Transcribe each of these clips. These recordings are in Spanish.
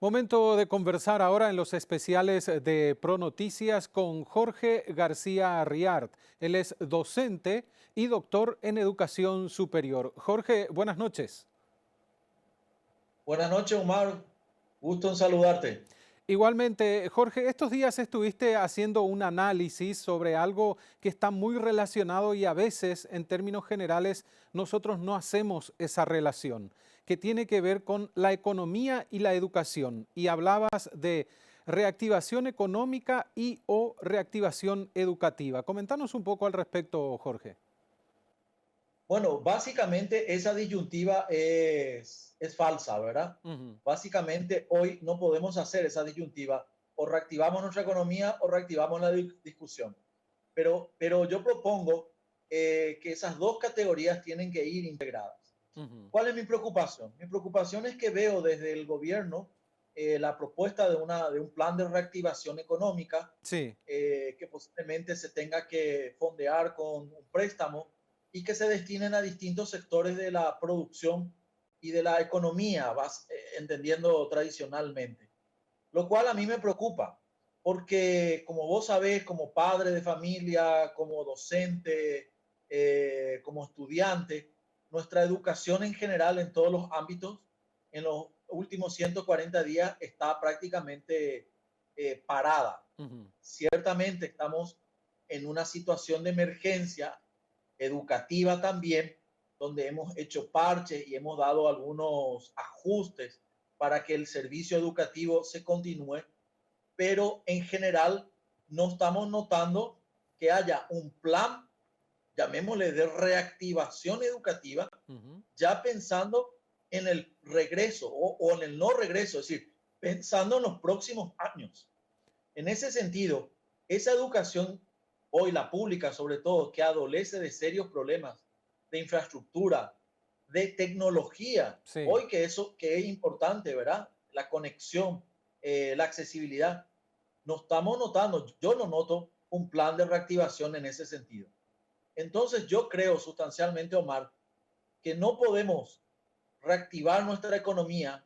Momento de conversar ahora en los especiales de ProNoticias con Jorge García Riart. Él es docente y doctor en educación superior. Jorge, buenas noches. Buenas noches, Omar. Gusto en saludarte. Igualmente, Jorge, estos días estuviste haciendo un análisis sobre algo que está muy relacionado y a veces, en términos generales, nosotros no hacemos esa relación, que tiene que ver con la economía y la educación. Y hablabas de reactivación económica y o reactivación educativa. Comentanos un poco al respecto, Jorge. Bueno, básicamente esa disyuntiva es falsa, ¿verdad? Ujú. Básicamente hoy no podemos hacer esa disyuntiva. O reactivamos nuestra economía o reactivamos la discusión. Pero yo propongo que esas dos categorías tienen que ir integradas. Ujú. ¿Cuál es mi preocupación? Mi preocupación es que veo desde el gobierno la propuesta de un plan de reactivación económica Sí, que posiblemente se tenga que fondear con un préstamo y que se destinen a distintos sectores de la producción y de la economía, entendiendo tradicionalmente. Lo cual a mí me preocupa, porque como vos sabés, como padre de familia, como docente, como estudiante, nuestra educación en general en todos los ámbitos en los últimos 140 días está prácticamente parada. ujú, Ciertamente estamos en una situación de emergencia educativa también, donde hemos hecho parches y hemos dado algunos ajustes para que el servicio educativo se continúe, pero en general no estamos notando que haya un plan, llamémosle de reactivación educativa, ujú. ya pensando en el regreso o en el no regreso, es decir, pensando en los próximos años. En ese sentido, esa educación, hoy la pública sobre todo, que adolece de serios problemas de infraestructura, de tecnología, Sí. hoy que eso que es importante, ¿verdad? La conexión, la accesibilidad. No estamos notando, yo no noto un plan de reactivación en ese sentido. Entonces yo creo sustancialmente, Omar, que no podemos reactivar nuestra economía,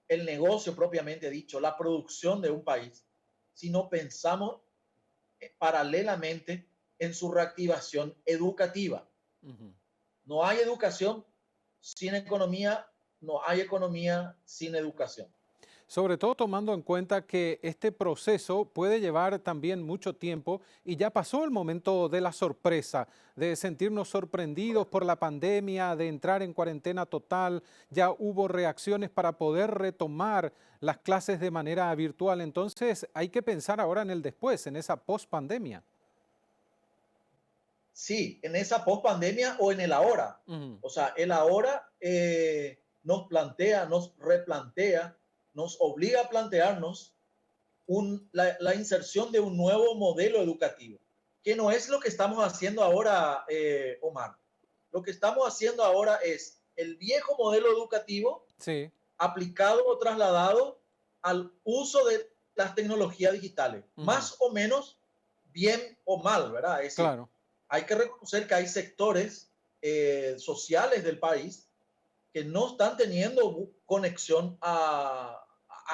el negocio propiamente dicho, la producción de un país, si no pensamos paralelamente en su reactivación educativa. Ujú. No hay educación sin economía, no hay economía sin educación. Sobre todo tomando en cuenta que este proceso puede llevar también mucho tiempo y ya pasó el momento de la sorpresa, de sentirnos sorprendidos por la pandemia, de entrar en cuarentena total, ya hubo reacciones para poder retomar las clases de manera virtual. Entonces hay que pensar ahora en el después, en esa pospandemia. Sí, en esa pospandemia o en el ahora. Ujú. O sea, el ahora nos plantea, nos replantea, nos obliga a plantearnos la inserción de un nuevo modelo educativo, que no es lo que estamos haciendo ahora, Omar. Lo que estamos haciendo ahora es el viejo modelo educativo Sí, aplicado o trasladado al uso de las tecnologías digitales, ujú, más o menos bien o mal, ¿verdad? Es decir, claro, hay que reconocer que hay sectores sociales del país que no están teniendo conexión a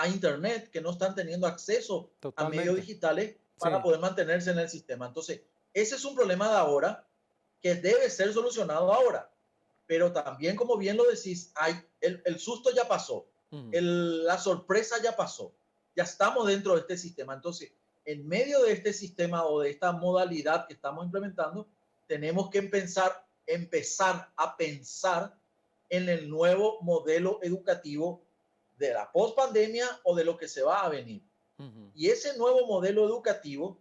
Internet, que no están teniendo acceso a medios totalmente. digitales para Sí. poder mantenerse en el sistema. Entonces, ese es un problema de ahora que debe ser solucionado ahora. Pero también, como bien lo decís, el susto ya pasó, Ujú. la sorpresa ya pasó, ya estamos dentro de este sistema. Entonces, en medio de este sistema o de esta modalidad que estamos implementando, tenemos que empezar a pensar en el nuevo modelo educativo de la pospandemia o de lo que se va a venir. Ujú. Y ese nuevo modelo educativo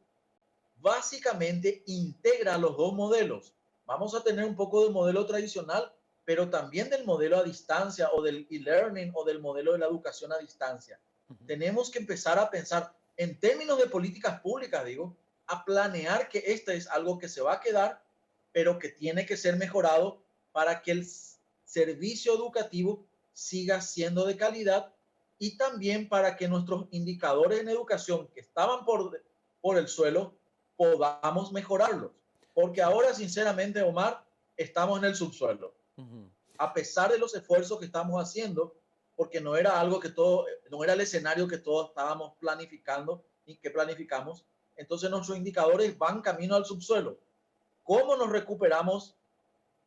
básicamente integra los dos modelos. Vamos a tener un poco del modelo tradicional, pero también del modelo a distancia o del e-learning o del modelo de la educación a distancia. Ujú. Tenemos que empezar a pensar en términos de políticas públicas, digo, a planear que este es algo que se va a quedar, pero que tiene que ser mejorado para que el servicio educativo siga siendo de calidad y también para que nuestros indicadores en educación que estaban por el suelo podamos mejorarlos. Porque Sí. ahora, sinceramente, Omar, estamos en el subsuelo. Ujú. A pesar de los esfuerzos que estamos haciendo, porque no era algo que todo, no era el escenario que todos estábamos planificando y que planificamos. Entonces nuestros indicadores van camino al subsuelo. ¿Cómo nos recuperamos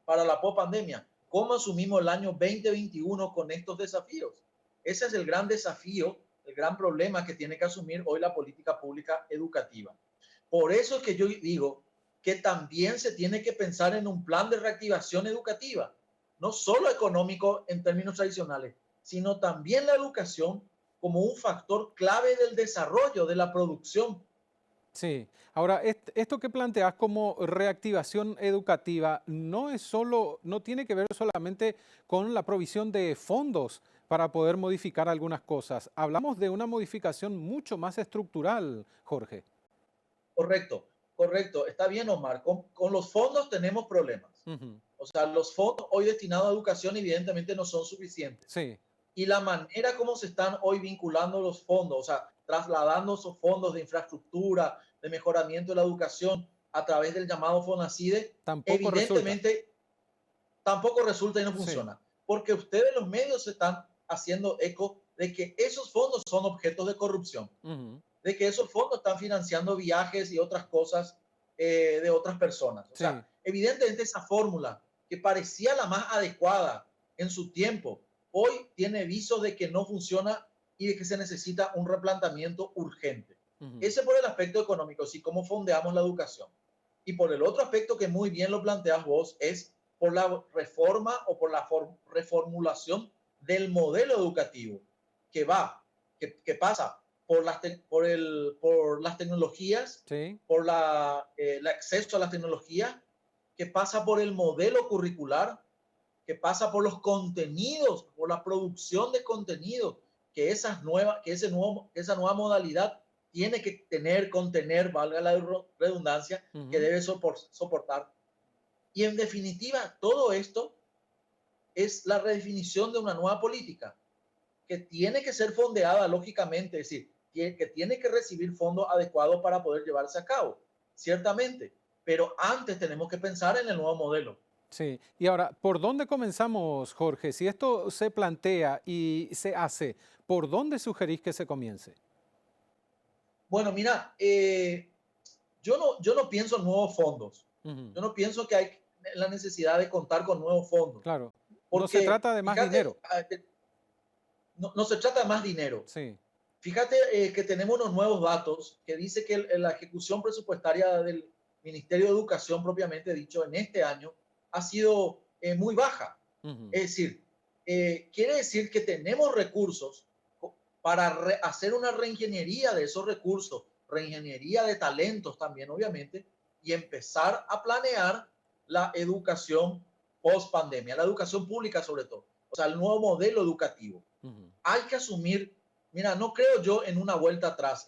para la post-pandemia? ¿Cómo asumimos el año 2021 con estos desafíos? Ese es el gran desafío, el gran problema que tiene que asumir hoy la política pública educativa. Por eso es que yo digo que también se tiene que pensar en un plan de reactivación educativa, no solo económico en términos tradicionales, sino también la educación como un factor clave del desarrollo de la producción. Sí. Ahora, esto que planteas como reactivación educativa no es solo, no tiene que ver solamente con la provisión de fondos para poder modificar algunas cosas. Hablamos de una modificación mucho más estructural, Jorge. Correcto, correcto. Está bien, Omar. Con los fondos tenemos problemas. Ujú. O sea, los fondos hoy destinados a educación evidentemente no son suficientes. Sí, Y la manera como se están hoy vinculando los fondos, o sea, trasladando esos fondos de infraestructura, de mejoramiento de la educación a través del llamado FONACIDE, tampoco resulta. evidentemente tampoco resulta y no Sí. funciona. Porque ustedes los medios se están haciendo eco de que esos fondos son objetos de corrupción, Ujú. de que esos fondos están financiando viajes y otras cosas de otras personas. O sea, Sí. evidentemente esa fórmula que parecía la más adecuada en su tiempo, hoy tiene visos de que no funciona y de que se necesita un replanteamiento urgente. Ujú. Ese por el aspecto económico, sí, cómo fondeamos la educación. Y por el otro aspecto que muy bien lo planteas vos, es por la reforma o por la reformulación del modelo educativo que va, que pasa por las tecnologías, Sí. por el acceso a las tecnologías, que pasa por el modelo curricular, que pasa por los contenidos, por la producción de contenidos, que, esa nueva modalidad tiene que contener, valga la redundancia, que Ujú. debe soportar. Y en definitiva, todo esto es la redefinición de una nueva política que tiene que ser fondeada lógicamente, es decir, que tiene que recibir fondos adecuados para poder llevarse a cabo, ciertamente. Pero antes tenemos que pensar en el nuevo modelo. Sí. Y ahora, ¿por dónde comenzamos, Jorge? Si esto se plantea y se hace, ¿por dónde sugerís que se comience? Bueno, mira, yo no pienso en nuevos fondos. Ujú. Yo no pienso que hay la necesidad de contar con nuevos fondos. Claro. No se Porque, trata de más fíjate, dinero. no, no se trata de más dinero. Sí. Fíjate que tenemos unos nuevos datos que dice que la ejecución presupuestaria del Ministerio de Educación, propiamente dicho, en este año ha sido muy baja. Ujú. Es decir, quiere decir que tenemos recursos para hacer una reingeniería de esos recursos, reingeniería de talentos también, obviamente, y empezar a planear la educación post pandemia, la educación pública sobre todo, o sea, el nuevo modelo educativo. Ujú. Hay que asumir, mira, no creo yo en una vuelta atrás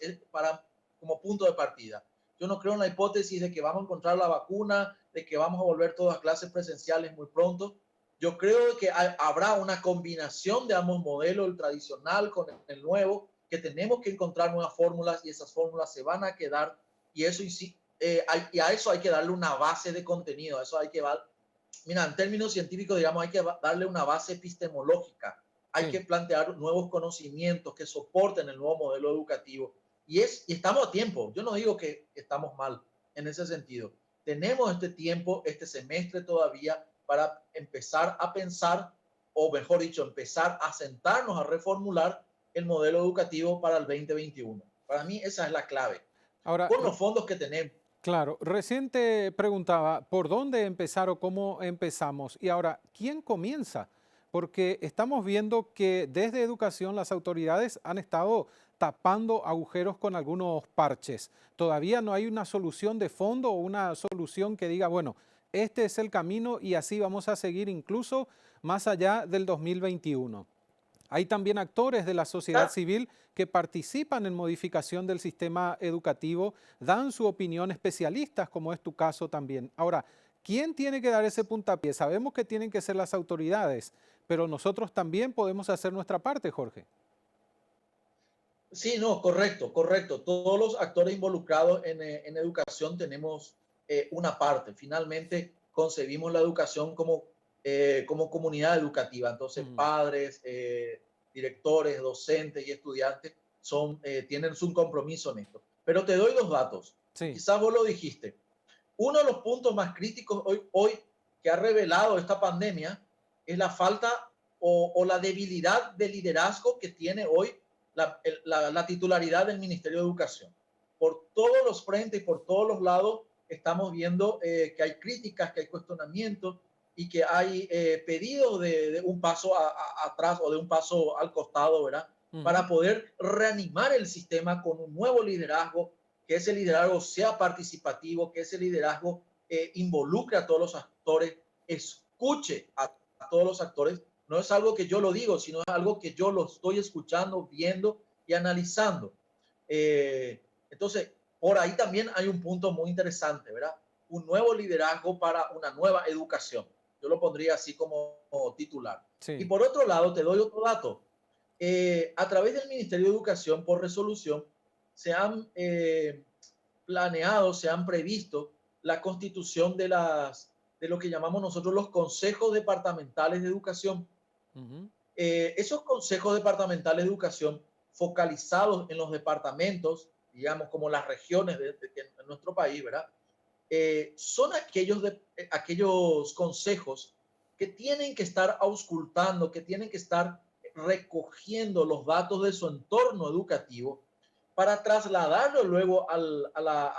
como punto de partida. Yo no creo en la hipótesis de que vamos a encontrar la vacuna, de que vamos a volver todas a clases presenciales muy pronto. Yo creo que habrá una combinación de ambos modelos, el tradicional con el nuevo, que tenemos que encontrar nuevas fórmulas y esas fórmulas se van a quedar y eso y a eso hay que darle una base de contenido, a eso hay que mira, en términos científicos, digamos, hay que darle una base epistemológica, hay que Sí. plantear nuevos conocimientos que soporten el nuevo modelo educativo. Y estamos a tiempo, yo no digo que estamos mal en ese sentido. Tenemos este tiempo, este semestre todavía para empezar a pensar, o mejor dicho, empezar a sentarnos a reformular el modelo educativo para el 2021. Para mí esa es la clave, Ahora, con los fondos que tenemos. claro, recién te preguntaba por dónde empezar o cómo empezamos. Y ahora, ¿quién comienza? Porque estamos viendo que desde educación las autoridades han estado tapando agujeros con algunos parches. Todavía no hay una solución de fondo o una solución que diga, bueno, este es el camino y así vamos a seguir incluso más allá del 2021. Hay también actores de la sociedad civil que participan en modificación del sistema educativo, dan su opinión, especialistas, como es tu caso también. Ahora, ¿quién tiene que dar ese puntapié? Sabemos que tienen que ser las autoridades, pero nosotros también podemos hacer nuestra parte, Jorge. Sí, no, correcto, correcto. Todos los actores involucrados en educación tenemos una parte. Finalmente, concebimos la educación como comunidad educativa. Entonces, Ujú. padres, directores, docentes y estudiantes tienen un compromiso en esto. Pero te doy dos datos. Sí. Quizás vos lo dijiste. Uno de los puntos más críticos hoy que ha revelado esta pandemia es la falta o la debilidad de liderazgo que tiene hoy la titularidad del Ministerio de Educación. Por todos los frentes y por todos los lados estamos viendo que hay críticas, que hay cuestionamientos y que hay pedidos de un paso atrás o de un paso al costado, ¿verdad? Para poder reanimar el sistema con un nuevo liderazgo, que ese liderazgo sea participativo, que ese liderazgo involucre a todos los actores, escuche a todos los actores. No es algo que yo lo digo, sino es algo que yo lo estoy escuchando, viendo y analizando. Entonces, por ahí también hay un punto muy interesante, ¿verdad? Un nuevo liderazgo para una nueva educación. Yo lo pondría así como titular. Sí. Y por otro lado, te doy otro dato. A través del Ministerio de Educación, por resolución, se han planeado, se han previsto la constitución de lo que llamamos nosotros los consejos departamentales de educación. Esos consejos departamentales de educación focalizados en los departamentos, digamos como las regiones de nuestro país, ¿verdad? Son aquellos consejos que tienen que estar auscultando, que tienen que estar recogiendo los datos de su entorno educativo para trasladarlo luego a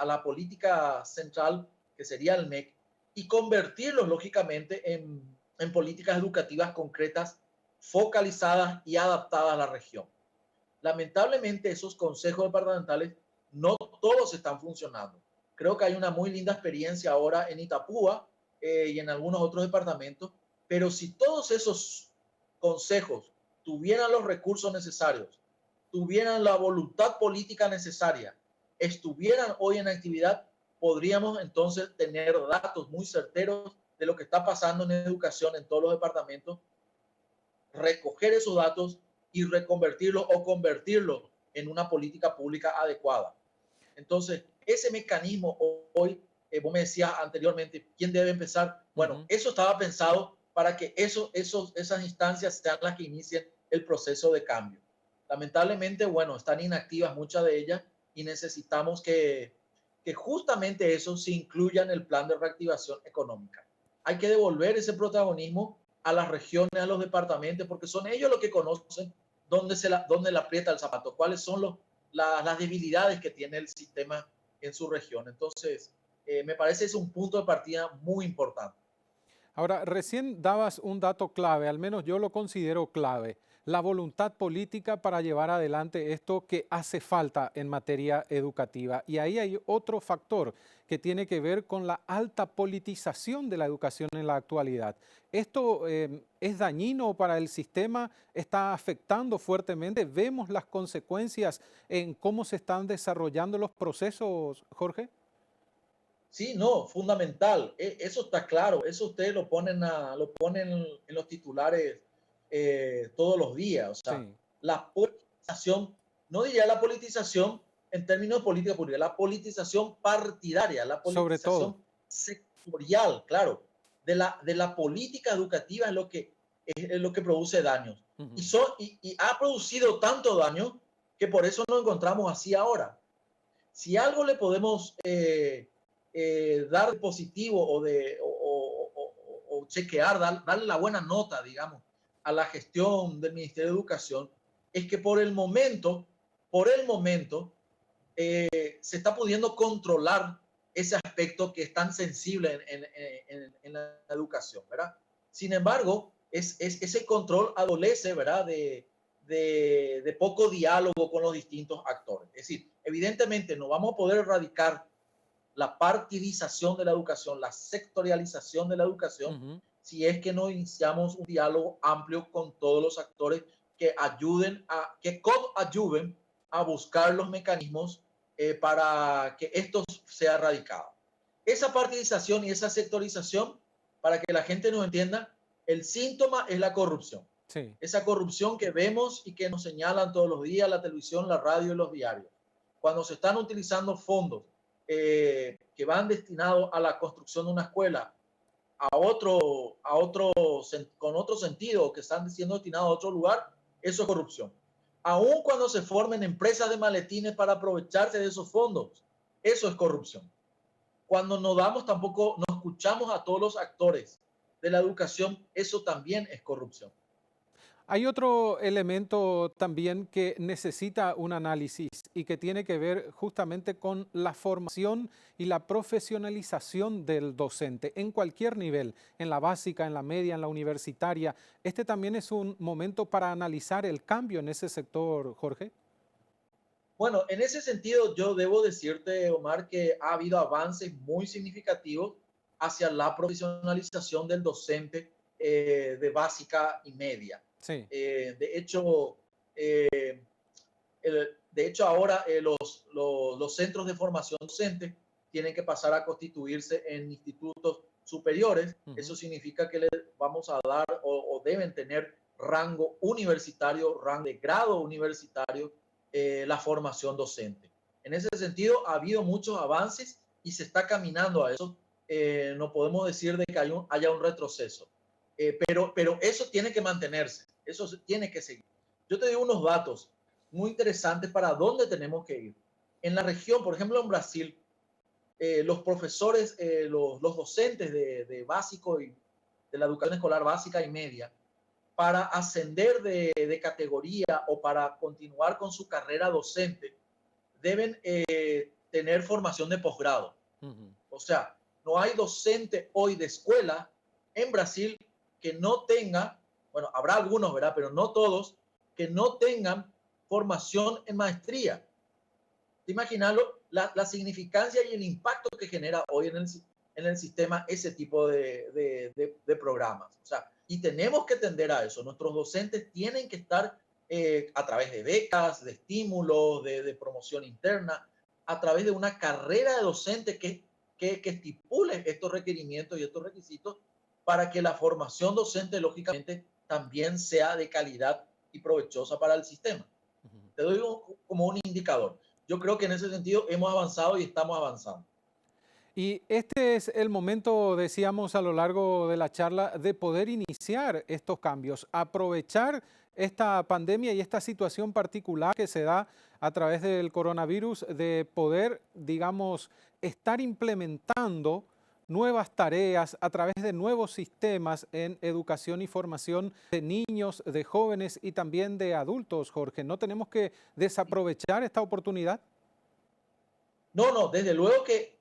la política central, que sería el MEC, y convertirlos lógicamente en políticas educativas concretas, focalizadas y adaptadas a la región. Lamentablemente esos consejos departamentales no todos están funcionando. Creo que hay una muy linda experiencia ahora en Itapúa y en algunos otros departamentos, pero si todos esos consejos tuvieran los recursos necesarios, tuvieran la voluntad política necesaria, estuvieran hoy en actividad, podríamos entonces tener datos muy certeros de lo que está pasando en educación en todos los departamentos, recoger esos datos y reconvertirlos o convertirlos en una política pública adecuada. Entonces, ese mecanismo hoy, vos me decías anteriormente, ¿quién debe empezar? Bueno, eso estaba pensado para que esas instancias sean las que inicien el proceso de cambio. Lamentablemente, bueno, están inactivas muchas de ellas y necesitamos que justamente eso se incluya en el plan de reactivación económica. Hay que devolver ese protagonismo a las regiones, a los departamentos, porque son ellos los que conocen dónde le aprieta el zapato, cuáles son las debilidades que tiene el sistema en su región. Entonces, me parece que es un punto de partida muy importante. Ahora, recién dabas un dato clave, al menos yo lo considero clave, la voluntad política para llevar adelante esto que hace falta en materia educativa. Y ahí hay otro factor que tiene que ver con la alta politización de la educación en la actualidad. ¿Esto es dañino para el sistema? ¿Está afectando fuertemente? ¿Vemos las consecuencias en cómo se están desarrollando los procesos, Jorge? Sí, no, fundamental. Eso está claro. Eso ustedes lo ponen en los titulares todos los días. O sea, Sí. la politización, no diría la politización en términos de política pública, la politización partidaria, la Sobre todo. politización sectorial, claro, de la política educativa es lo que produce daños. Y ha producido tanto daño que por eso nos encontramos así ahora. Si algo le podemos dar positivo o chequear, darle la buena nota, digamos, a la gestión del Ministerio de Educación, es que por el momento, se está pudiendo controlar ese aspecto que es tan sensible en la educación, ¿verdad? Sin embargo, ese control adolece, ¿verdad?, de poco diálogo con los distintos actores. Es decir, evidentemente no vamos a poder erradicar la partidización de la educación, la sectorialización de la educación, si es que no iniciamos un diálogo amplio con todos los actores que ayuden a buscar los mecanismos para que esto sea erradicado. Esa partidización y esa sectorización, para que la gente nos entienda, el síntoma es la corrupción. Sí. Esa corrupción que vemos y que nos señalan todos los días la televisión, la radio y los diarios. Cuando se están utilizando fondos que van destinados a la construcción de una escuela con otro sentido, que están siendo destinados a otro lugar, eso es corrupción. Aun cuando se formen empresas de maletines para aprovecharse de esos fondos, eso es corrupción. Cuando no damos tampoco, no escuchamos a todos los actores de la educación, eso también es corrupción. Hay otro elemento también que necesita un análisis y que tiene que ver justamente con la formación y la profesionalización del docente en cualquier nivel, en la básica, en la media, en la universitaria. Este también es un momento para analizar el cambio en ese sector, Jorge. Bueno, en ese sentido, yo debo decirte, Omar, que ha habido avances muy significativos hacia la profesionalización del docente de básica y media. Sí. De hecho, eh, ahora los centros de formación docente tienen que pasar a constituirse en institutos superiores. Eso significa que le vamos a dar o deben tener rango universitario, rango de grado universitario, la formación docente. En ese sentido, ha habido muchos avances y se está caminando a eso. No podemos decir de que haya un retroceso, pero eso tiene que mantenerse, eso tiene que seguir. Yo te digo unos datos muy interesantes para dónde tenemos que ir. En la región, por ejemplo, en Brasil, los profesores, los docentes de básico y de la educación escolar básica y media, para ascender de categoría o para continuar con su carrera docente, deben tener formación de posgrado. O sea, no hay docente hoy de escuela en Brasil que no tenga, bueno, habrá algunos, ¿verdad? Pero no todos, que no tengan formación en maestría. Imaginarlo, la significancia y el impacto que genera hoy en el sistema ese tipo de programas. O sea, y tenemos que tender a eso. Nuestros docentes tienen que estar a través de becas, de estímulos, de promoción interna, a través de una carrera de docente que estipule estos requerimientos y estos requisitos para que la formación docente, lógicamente, también sea de calidad y provechosa para el sistema. Te doy como un indicador. Yo creo que en ese sentido hemos avanzado y estamos avanzando. Y este es el momento, decíamos a lo largo de la charla, de poder iniciar estos cambios, aprovechar esta pandemia y esta situación particular que se da a través del coronavirus, de poder, digamos, estar implementando nuevas tareas a través de nuevos sistemas en educación y formación de niños, de jóvenes y también de adultos, Jorge. ¿No tenemos que desaprovechar esta oportunidad? No, desde luego que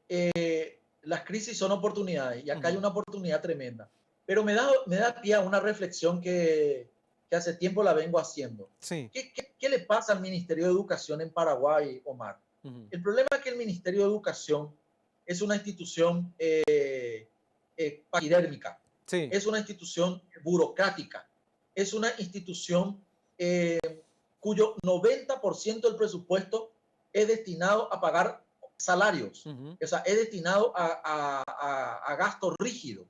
las crisis son oportunidades y acá hay una oportunidad tremenda. Pero me da pie a una reflexión que hace tiempo la vengo haciendo. Sí. ¿Qué le pasa al Ministerio de Educación en Paraguay, Omar? El problema es que el Ministerio de Educación es una institución paquidérmica, Sí. es una institución burocrática, es una institución cuyo 90% del presupuesto es destinado a pagar salarios, o sea, es destinado a gasto rígido.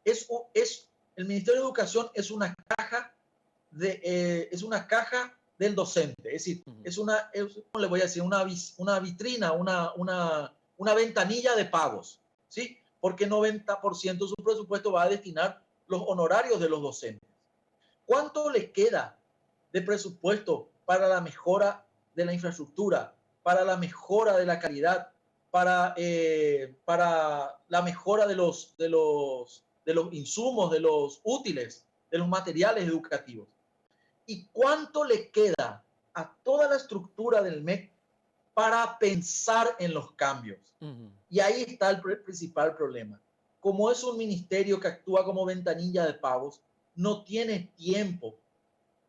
El Ministerio de Educación es una caja es una caja del docente, es decir, ¿cómo le voy a decir? Una vitrina, una ventanilla de pagos, ¿sí? Porque 90% de su presupuesto va a destinar los honorarios de los docentes. ¿Cuánto le queda de presupuesto para la mejora de la infraestructura, para la mejora de la calidad, para la mejora de los insumos, de los útiles, de los materiales educativos? ¿Y cuánto le queda a toda la estructura del MEC para pensar en los cambios? Y ahí está el principal problema. Como es un ministerio que actúa como ventanilla de pagos, no tiene tiempo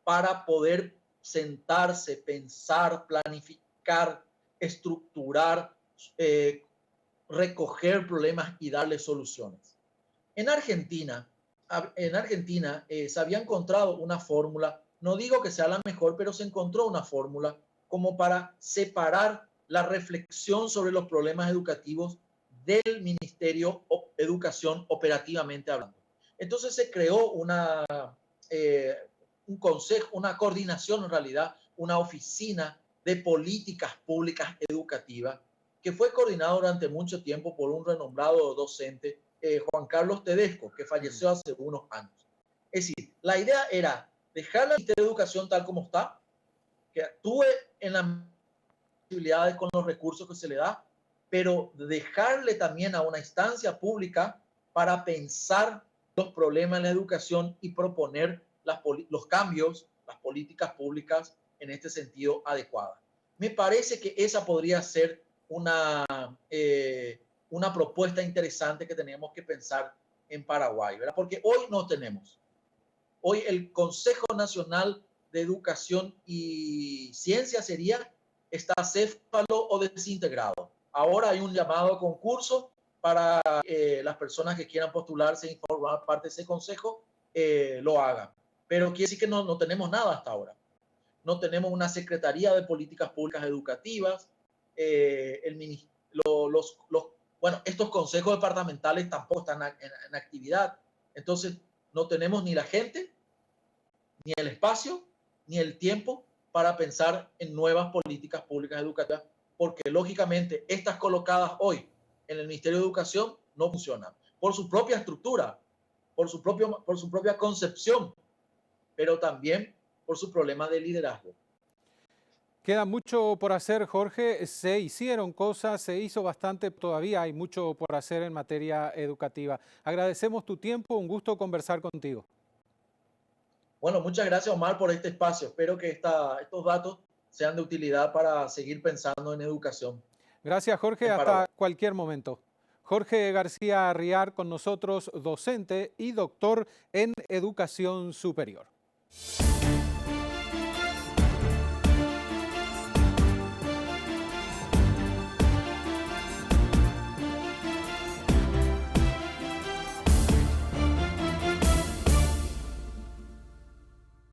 para poder sentarse, pensar, planificar, estructurar, recoger problemas y darle soluciones. En Argentina se había encontrado una fórmula, no digo que sea la mejor, pero se encontró una fórmula como para separar la reflexión sobre los problemas educativos del Ministerio de Educación operativamente hablando. Entonces se creó un consejo, una coordinación en realidad, una oficina de políticas públicas educativas que fue coordinado durante mucho tiempo por un renombrado docente, Juan Carlos Tedesco, que falleció hace unos años. Es decir, la idea era dejar la Ministerio de Educación tal como está, que actúe en las posibilidades con los recursos que se le da, pero dejarle también a una instancia pública para pensar los problemas en la educación y proponer los cambios, las políticas públicas en este sentido adecuadas. Me parece que esa podría ser una propuesta interesante que tenemos que pensar en Paraguay, ¿verdad? Porque hoy no tenemos. Hoy el Consejo Nacional de Educación y Ciencia está acéfalo o desintegrado. Ahora hay un llamado a concurso para las personas que quieran postularse y formar parte de ese consejo, lo hagan. Pero quiere decir que no tenemos nada hasta ahora. No tenemos una Secretaría de Políticas Públicas Educativas, bueno, estos consejos departamentales tampoco están en actividad. Entonces, no tenemos ni la gente, ni el espacio, ni el tiempo para pensar en nuevas políticas públicas educativas, porque lógicamente estas colocadas hoy en el Ministerio de Educación no funcionan por su propia estructura, por su propia concepción, pero también por su problema de liderazgo. Queda mucho por hacer, Jorge. Se hicieron cosas, se hizo bastante, todavía hay mucho por hacer en materia educativa. Agradecemos tu tiempo, un gusto conversar contigo. Bueno, muchas gracias, Omar, por este espacio. Espero que estos datos sean de utilidad para seguir pensando en educación Gracias, Jorge. en Hasta Paraguay. cualquier momento. Jorge García Riar con nosotros, docente y doctor en educación superior.